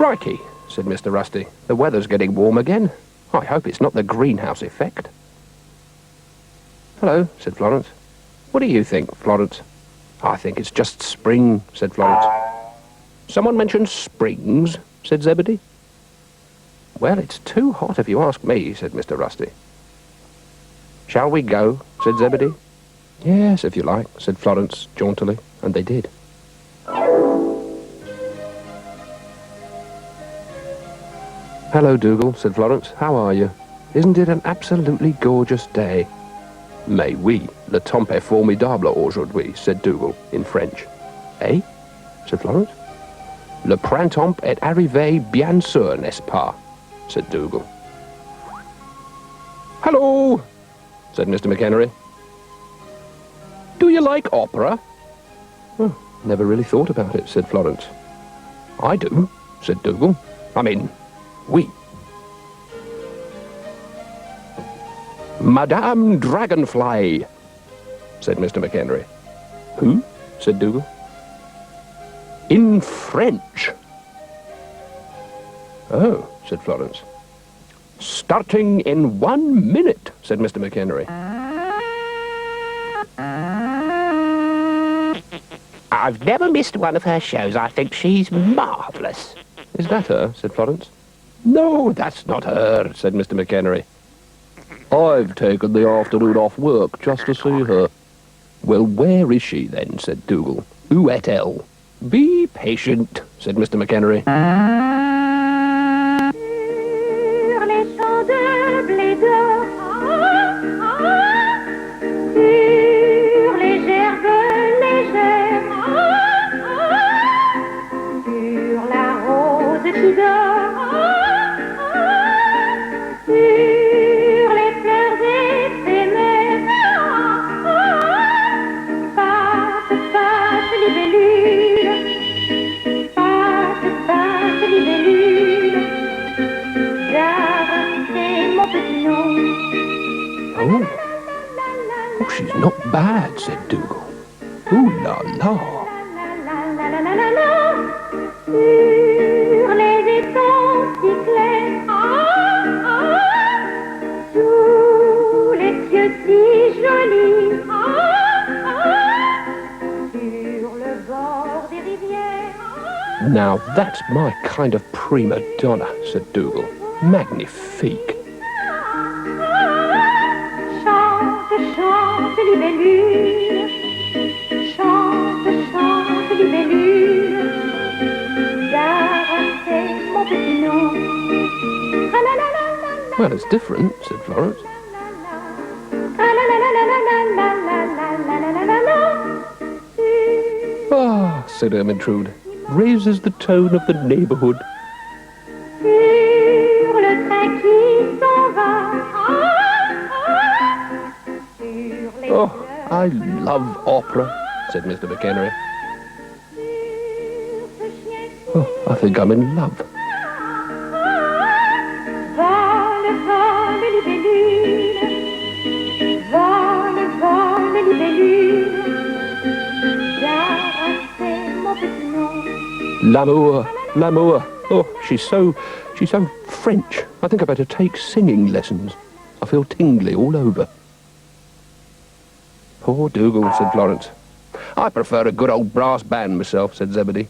Crikey, said Mr. Rusty. The weather's getting warm again. I hope it's not the greenhouse effect. Hello, said Florence. What do you think, Florence? I think it's just spring, said Florence. Someone mentioned springs, said Zebedee. Well, it's too hot if you ask me, said Mr. Rusty. Shall we go, said Zebedee. Yes, if you like, said Florence jauntily, and they did. Hello, Dougal, said Florence. How are you? Isn't it an absolutely gorgeous day? Mais oui, le temps est formidable aujourd'hui, said Dougal, in French. Eh? Said Florence. Le printemps est arrivé bien sûr, n'est-ce pas? Said Dougal. Hello, said Mr. McHenry. Do you like opera? Oh, never really thought about it, said Florence. I do, said Dougal. I mean, oui. Madame Dragonfly, said Mr. McHenry. Who? Said Dougal. In French. Oh, said Florence. Starting in 1 minute, said Mr. McHenry. I've never missed one of her shows. I think she's marvellous. Is that her? Said Florence. No, that's not her, said Mr. McHenry. I've taken the afternoon off work just to see her. Well, where is she then? Said Dougal. Où est-elle? Be patient, said Mr. McHenry. Oh, she's not bad, said Dougal. Ooh la la. Sur les étangs cyclés, sous les cieux si jolis, sur le bord des rivières. Now that's my kind of prima donna, said Dougal. Magnifique. Chante, libellule, chante, chante, libellule, c'est mon petit nom. Well, it's different, said Florence. Ah, said Ermintrude, raises the tone of the neighbourhood. Sur le train qui s'en va. Oh, I love opera, said Mr. McHenry. Oh, I think I'm in love. Vole, vole, libellule, vole, vole, libellule, c'est mon petit nom. L'amour, l'amour. Oh, she's so French. I think I better take singing lessons. I feel tingly all over. Poor Dougal, said Florence. I prefer a good old brass band myself, said Zebedee.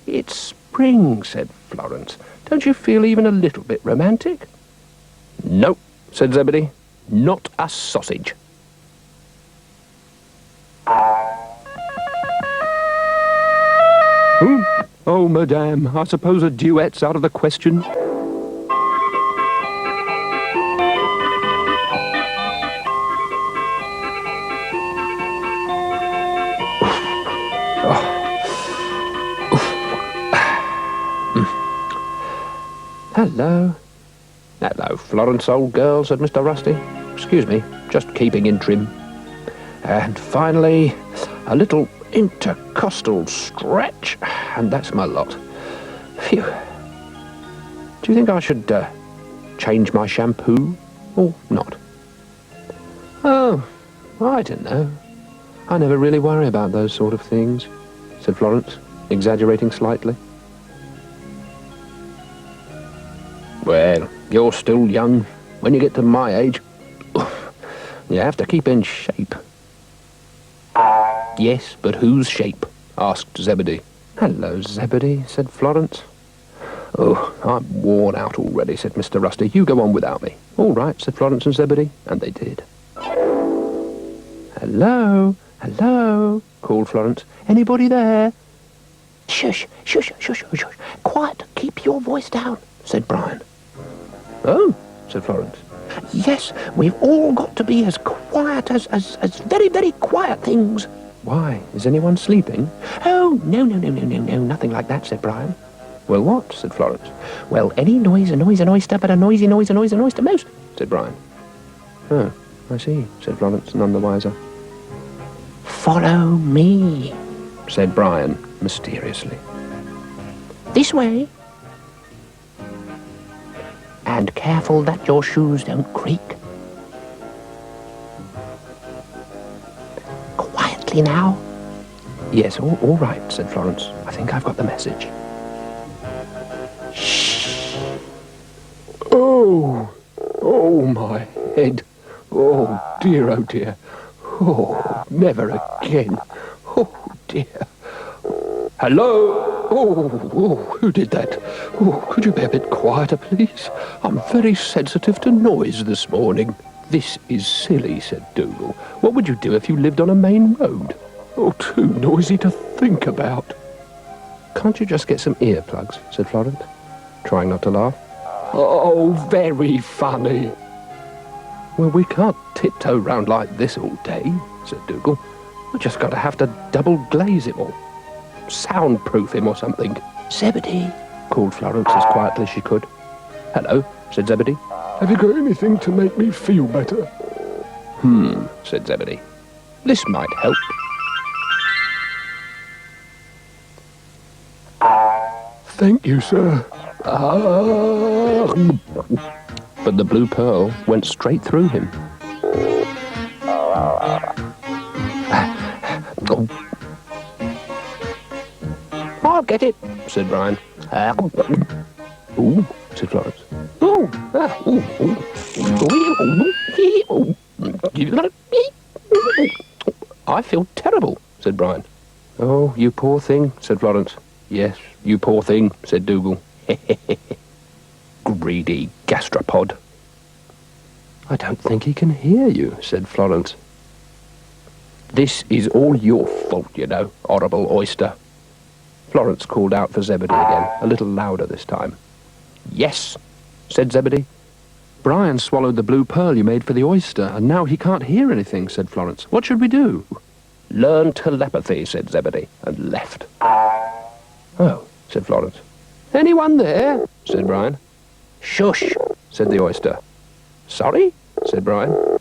It's spring, said Florence. Don't you feel even a little bit romantic? No, said Zebedee. Not a sausage. Oh, madame, I suppose a duet's out of the question. Hello. Hello, Florence, old girl, said Mr. Rusty. Excuse me, just keeping in trim. And finally, a little intercostal stretch, and that's my lot. Phew. Do you think I should change my shampoo, or not? Oh, I don't know. I never really worry about those sort of things, said Florence, exaggerating slightly. Well, you're still young. When you get to my age, you have to keep in shape. Yes, but whose shape? Asked Zebedee. Hello, Zebedee, said Florence. Oh, I'm worn out already, said Mr. Rusty. You go on without me. All right, said Florence and Zebedee, and they did. Hello, hello, called Florence. Anybody there? Shush, shush, shush, shush, shush. Quiet, keep your voice down, said Brian. Oh, said Florence. Yes, we've all got to be as quiet as very, very quiet things. Why, is anyone sleeping? Oh, no, nothing like that, said Brian. Well, what? Said Florence. Well, any noise, an oyster, but a noisy noise, an oyster most, said Brian. Oh, I see, said Florence, none the wiser. Follow me, said Brian, mysteriously. This way. And careful that your shoes don't creak. Quietly now. Yes, all right, said Florence. I think I've got the message. Shh. Oh, my head. Oh, dear, oh, dear. Oh, never again. Oh, dear. Hello? Oh, who did that? Oh, could you be a bit quieter, please? I'm very sensitive to noise this morning. This is silly, said Dougal. What would you do if you lived on a main road? Oh, too noisy to think about. Can't you just get some earplugs, said Florence, trying not to laugh. Oh, very funny. Well, we can't tiptoe round like this all day, said Dougal. We've just got to have to double glaze him or soundproof him or something. Zebedee, called Florence as quietly as she could. Hello, said Zebedee. Have you got anything to make me feel better? Said Zebedee. This might help. Thank you, sir. But the blue pearl went straight through him. I'll get it, said Brian. Ooh, said Florence. I feel terrible, said Brian. Oh, you poor thing, said Florence. Yes, you poor thing, said Dougal. Greedy gastropod. I don't think he can hear you, said Florence. This is all your fault, you know, horrible oyster. Florence called out for Zebedee again, a little louder this time. Yes, said Zebedee. Brian swallowed the blue pearl you made for the oyster, and now he can't hear anything, said Florence. What should we do? Learn telepathy, said Zebedee, and left. Oh, said Florence. Anyone there? Said Brian. Shush, said the oyster. Sorry, said Brian.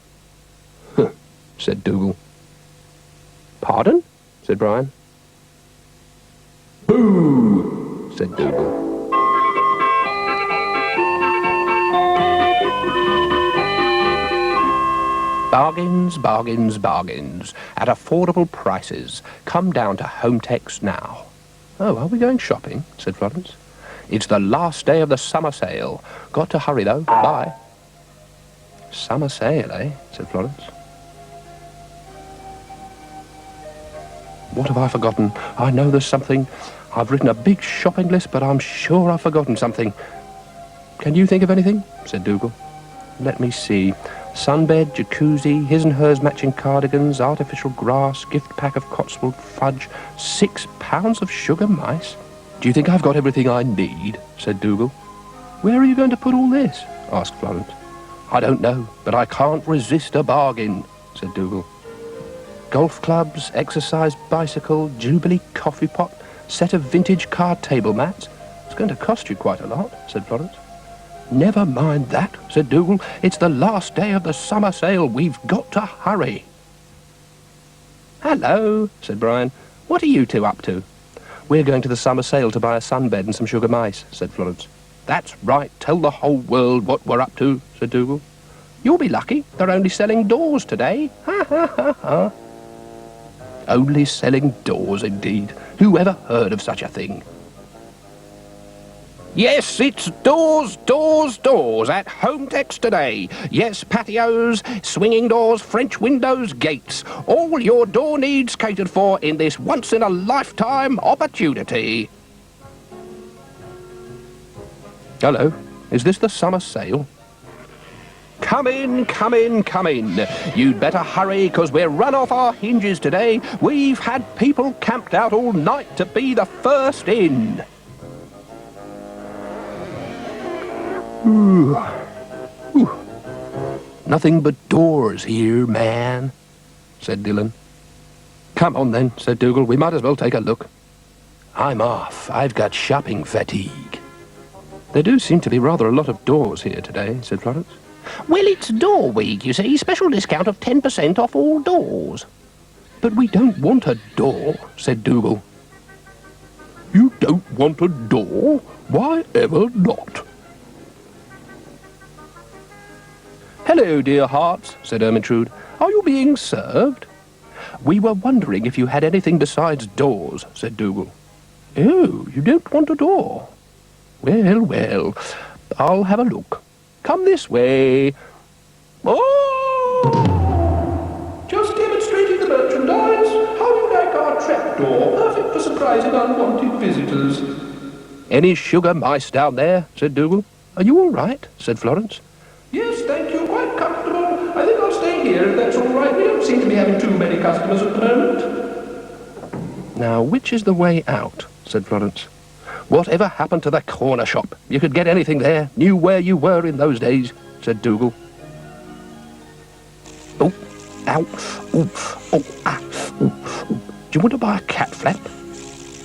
Huh, said Dougal. Pardon? Said Brian. Boo, said Dougal. Bargains, bargains, bargains, at affordable prices. Come down to Hometex now. Oh, are we going shopping? Said Florence. It's the last day of the summer sale. Got to hurry, though. Bye. Summer sale, eh? Said Florence. What have I forgotten? I know there's something. I've written a big shopping list, but I'm sure I've forgotten something. Can you think of anything? Said Dougal. Let me see. Sunbed, jacuzzi, his and hers matching cardigans, artificial grass, gift pack of Cotswold fudge, 6 pounds of sugar mice. Do you think I've got everything I need? Said Dougal. Where are you going to put all this? Asked Florence. I don't know, but I can't resist a bargain, said Dougal. Golf clubs, exercise bicycle, Jubilee coffee pot, set of vintage card table mats. It's going to cost you quite a lot, said Florence. Never mind that, said Dougal. It's the last day of the summer sale. We've got to hurry. Hello, said Brian. What are you two up to? We're going to the summer sale to buy a sunbed and some sugar mice, said Florence. That's right. Tell the whole world what we're up to, said Dougal. You'll be lucky. They're only selling doors today. Ha, ha, ha, ha. Only selling doors, indeed. Who ever heard of such a thing? Yes, it's doors, doors, doors at Hometex today. Yes, patios, swinging doors, French windows, gates. All your door needs catered for in this once-in-a-lifetime opportunity. Hello, is this the summer sale? Come in, come in, come in. You'd better hurry, 'cause we're run off our hinges today. We've had people camped out all night to be the first in. Ooh. Ooh. Nothing but doors here, man, said Dillon. Come on then, said Dougal. We might as well take a look. I'm off. I've got shopping fatigue. There do seem to be rather a lot of doors here today, said Florence. Well, it's door week, you see. Special discount of 10% off all doors. But we don't want a door, said Dougal. You don't want a door? Why ever not? Hello, dear hearts, said Ermintrude. Are you being served? We were wondering if you had anything besides doors, said Dougal. Oh, you don't want a door? Well, well, I'll have a look. Come this way. Oh! Just demonstrating the merchandise. How do you like our trapdoor? Perfect for surprising unwanted visitors. Any sugar mice down there? Said Dougal. Are you all right? Said Florence. Yes, thank you. Quite comfortable. I think I'll stay here if that's all right. We don't seem to be having too many customers at the moment. Now, which is the way out? Said Florence. Whatever happened to the corner shop? You could get anything there. Knew where you were in those days, said Dougal. Oh, ow, oh, oh, ah, oh, oh. Do you want to buy a cat flap?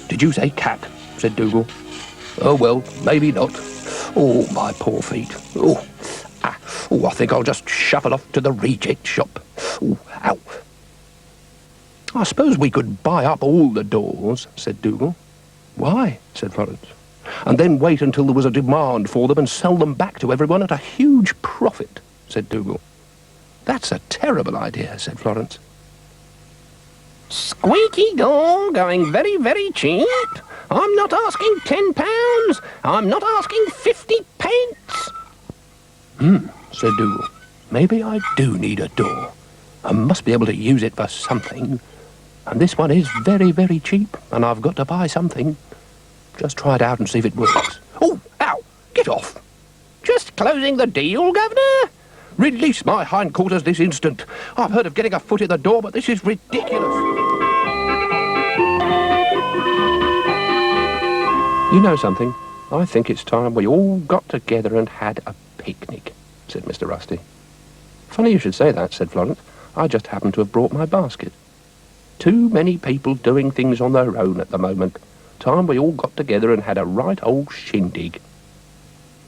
Did you say cat? Said Dougal. Oh, well, maybe not. Oh, my poor feet. Oh, ah, oh, I think I'll just shuffle off to the reject shop. Oh, ow. I suppose we could buy up all the doors, said Dougal. Why? Said Florence. And then wait until there was a demand for them and sell them back to everyone at a huge profit, said Dougal. That's a terrible idea, said Florence. Squeaky door, going very, very cheap. I'm not asking £10. I'm not asking 50 pence. Said Dougal. Maybe I do need a door. I must be able to use it for something. And this one is very, very cheap, and I've got to buy something. Just try it out and see if it works. Oh, ow! Get off! Just closing the deal, Governor? Release my hindquarters this instant. I've heard of getting a foot in the door, but this is ridiculous. You know something? I think it's time we all got together and had a picnic, said Mr. Rusty. Funny you should say that, said Florence. I just happened to have brought my basket. Too many people doing things on their own at the moment. Time we all got together and had a right old shindig.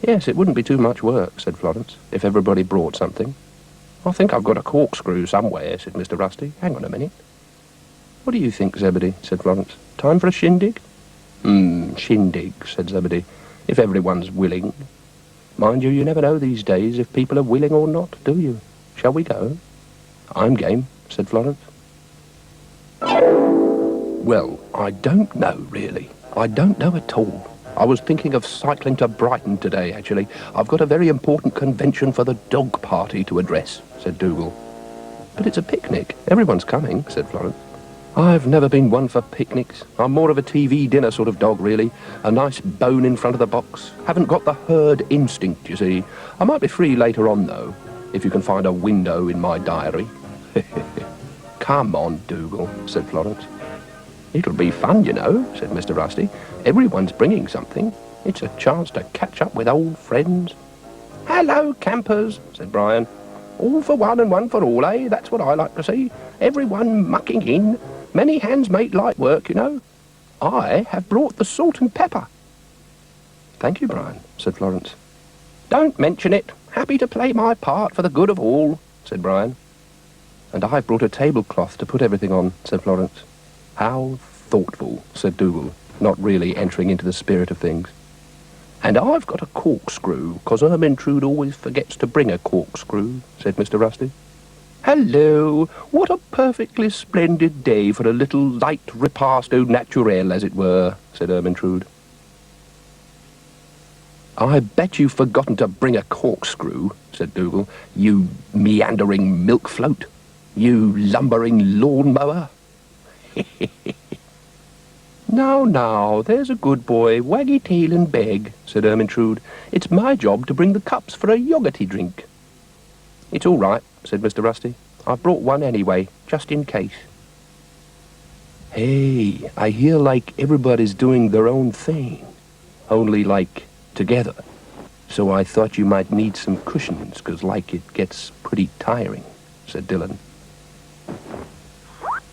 Yes, it wouldn't be too much work, said Florence, if everybody brought something. I think I've got a corkscrew somewhere, said Mr. Rusty. Hang on a minute. What do you think, Zebedee? Said Florence. Time for a shindig? Shindig, said Zebedee, if everyone's willing. Mind you, you never know these days if people are willing or not, do you? Shall we go? I'm game, said Florence. Well, I don't know, really. I don't know at all. I was thinking of cycling to Brighton today, actually. I've got a very important convention for the dog party to address, said Dougal. But it's a picnic. Everyone's coming, said Florence. I've never been one for picnics. I'm more of a TV dinner sort of dog, really. A nice bone in front of the box. Haven't got the herd instinct, you see. I might be free later on, though, if you can find a window in my diary. Come on, Dougal, said Florence. It'll be fun, you know, said Mr. Rusty. Everyone's bringing something. It's a chance to catch up with old friends. Hello, campers, said Brian. All for one and one for all, eh? That's what I like to see. Everyone mucking in. Many hands make light work, you know. I have brought the salt and pepper. Thank you, Brian, said Florence. Don't mention it. Happy to play my part for the good of all, said Brian. And I've brought a tablecloth to put everything on, said Florence. How thoughtful, said Dougal, not really entering into the spirit of things. And I've got a corkscrew, 'cause Ermintrude always forgets to bring a corkscrew, said Mr. Rusty. Hello, what a perfectly splendid day for a little light repast au naturel, as it were, said Ermintrude. I bet you've forgotten to bring a corkscrew, said Dougal. You meandering milk float. You lumbering lawnmower. Now, there's a good boy, waggy tail and beg, said Ermintrude. It's my job to bring the cups for a yogurty drink. It's all right, said Mr. Rusty. I've brought one anyway, just in case. Hey, I hear like everybody's doing their own thing, only like together. So I thought you might need some cushions, 'cause like it gets pretty tiring, said Dillon.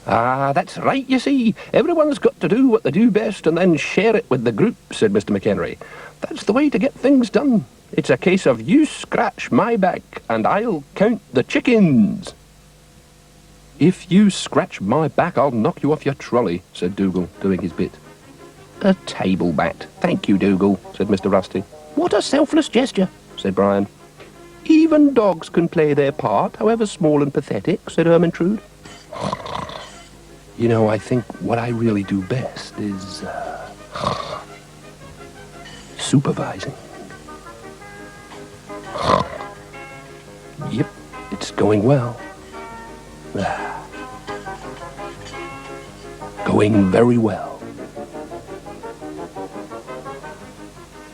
Ah, that's right, you see. Everyone's got to do what they do best and then share it with the group, said Mr. McHenry. That's the way to get things done. It's a case of you scratch my back and I'll count the chickens. If you scratch my back, I'll knock you off your trolley, said Dougal, doing his bit. A table mat. Thank you, Dougal, said Mr. Rusty. What a selfless gesture, said Brian. Even dogs can play their part, however small and pathetic, said Ermintrude. You know, I think what I really do best is supervising. Yep, it's going well. Going very well.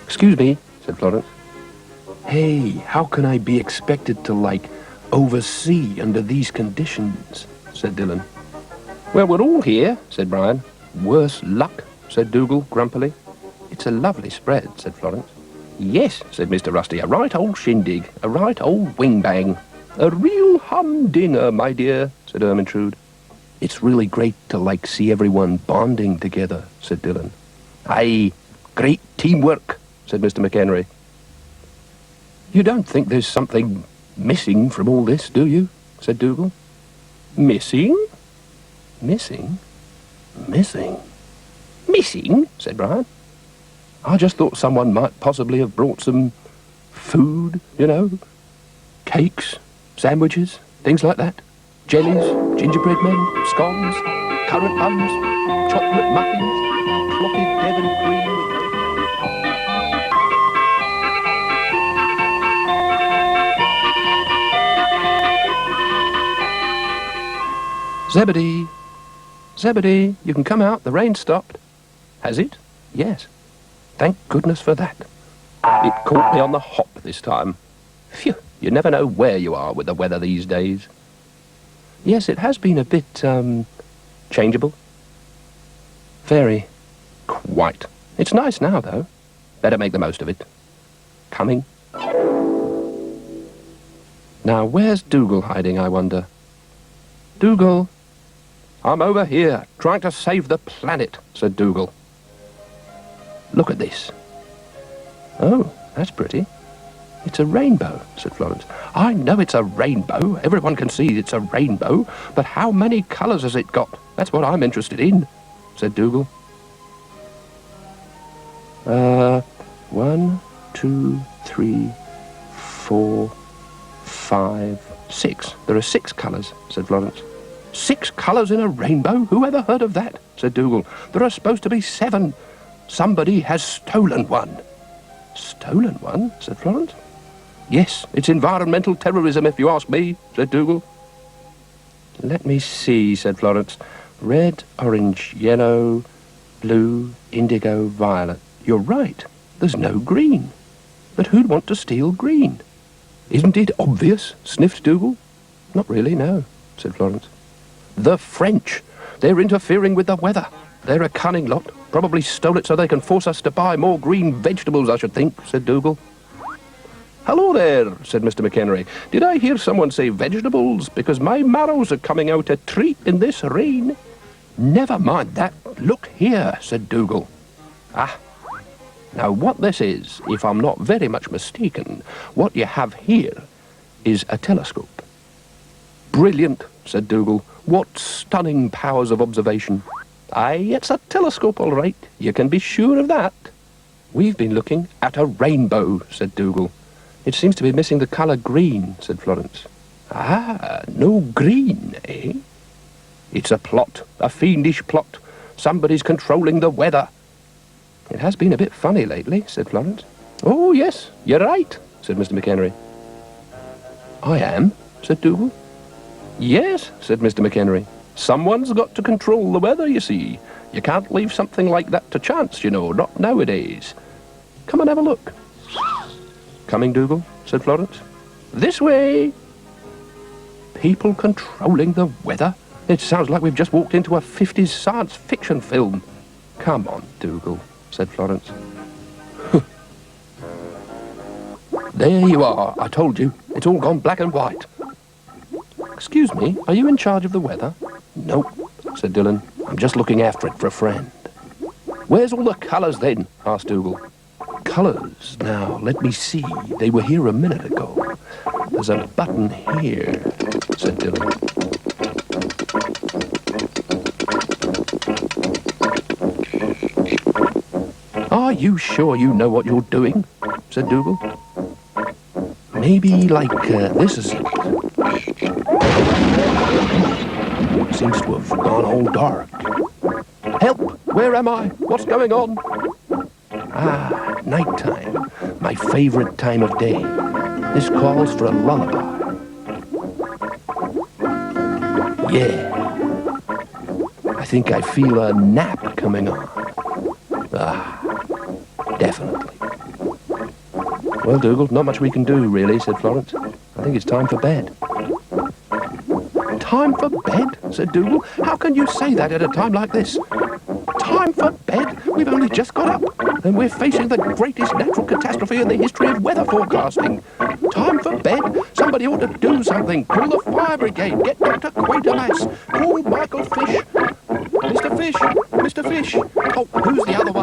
Excuse me, said Florence. Hey, how can I be expected to, like, oversee under these conditions, said Dillon. Well, we're all here, said Brian. Worse luck, said Dougal grumpily. It's a lovely spread, said Florence. Yes, said Mr. Rusty, a right old shindig, a right old wing-bang. A real humdinger, my dear, said Ermintrude. It's really great to, like, see everyone bonding together, said Dillon. Aye, great teamwork, said Mr. McHenry. You don't think there's something missing from all this, do you? Said Dougal. Missing? Missing? Missing? Missing? Said Brian. I just thought someone might possibly have brought some food, you know, cakes, sandwiches, things like that. Jellies, gingerbread men, scones, currant buns, chocolate muffins, clotted Devon cream. Zebedee, Zebedee, you can come out, the rain's stopped. Has it? Yes. Thank goodness for that. It caught me on the hop this time. Phew, you never know where you are with the weather these days. Yes, it has been a bit, changeable. Very. Quite. It's nice now, though. Better make the most of it. Coming. Now, where's Dougal hiding, I wonder? Dougal. I'm over here, trying to save the planet, said Dougal. Look at this. Oh, that's pretty. It's a rainbow, said Florence. I know it's a rainbow. Everyone can see it's a rainbow. But how many colours has it got? That's what I'm interested in, said Dougal. 1, 2, 3, 4, 5, 6. There are 6 colours, said Florence. 6 colours in a rainbow? Who ever heard of that? Said Dougal. There are supposed to be 7. Somebody has stolen one. Stolen one? Said Florence. Yes, it's environmental terrorism, if you ask me, said Dougal. Let me see, said Florence. Red, orange, yellow, blue, indigo, violet. You're right. There's no green. But who'd want to steal green? Isn't it obvious? Sniffed Dougal. Not really, no, said Florence. The French. They're interfering with the weather. They're a cunning lot. Probably stole it so they can force us to buy more green vegetables, I should think, said Dougal. Hello there, said Mr. McHenry. Did I hear someone say vegetables? Because my marrows are coming out a treat in this rain. Never mind that. Look here, said Dougal. Ah, now what this is, if I'm not very much mistaken, what you have here is a telescope. Brilliant, said Dougal. What stunning powers of observation. Aye, it's a telescope, all right. You can be sure of that. We've been looking at a rainbow, said Dougal. It seems to be missing the colour green, said Florence. Ah, no green, eh? It's a plot, a fiendish plot. Somebody's controlling the weather. It has been a bit funny lately, said Florence. "Oh, yes, you're right," said Mr. McHenry. "I am," said Dougal. "Yes," said Mr. McHenry. "Someone's got to control the weather, you see. You can't leave something like that to chance, you know, not nowadays. Come and have a look." "Coming, Dougal?" said Florence. "This way." People controlling the weather? It sounds like we've just walked into a 50s science fiction film. "Come on, Dougal," said Florence. "There you are, I told you. It's all gone black and white." "Excuse me, are you in charge of the weather?" "Nope," said Dillon. "I'm just looking after it for a friend." "Where's all the colours then?" asked Dougal. "Colours? Now, let me see. They were here a minute ago. There's a button here," said Dillon. "Are you sure you know what you're doing?" said Dougal. "Maybe like this is it." Seems to have gone all dark. "Help! Where am I? What's going on?" "Ah, nighttime. My favourite time of day. This calls for a lullaby." "Yeah. I think I feel a nap coming on." "Ah, definitely." "Well, Dougal, not much we can do, really," said Florence. "I think it's time for bed." "Time for bed?" said Dougal. "How can you say that at a time like this? Time for bed? We've only just got up, and we're facing the greatest natural catastrophe in the history of weather forecasting. Time for bed? Somebody ought to do something. Call the fire brigade. Get Dr. Quatermass. Call Michael Fish. Mr. Fish! Mr. Fish! Oh, who's the other one?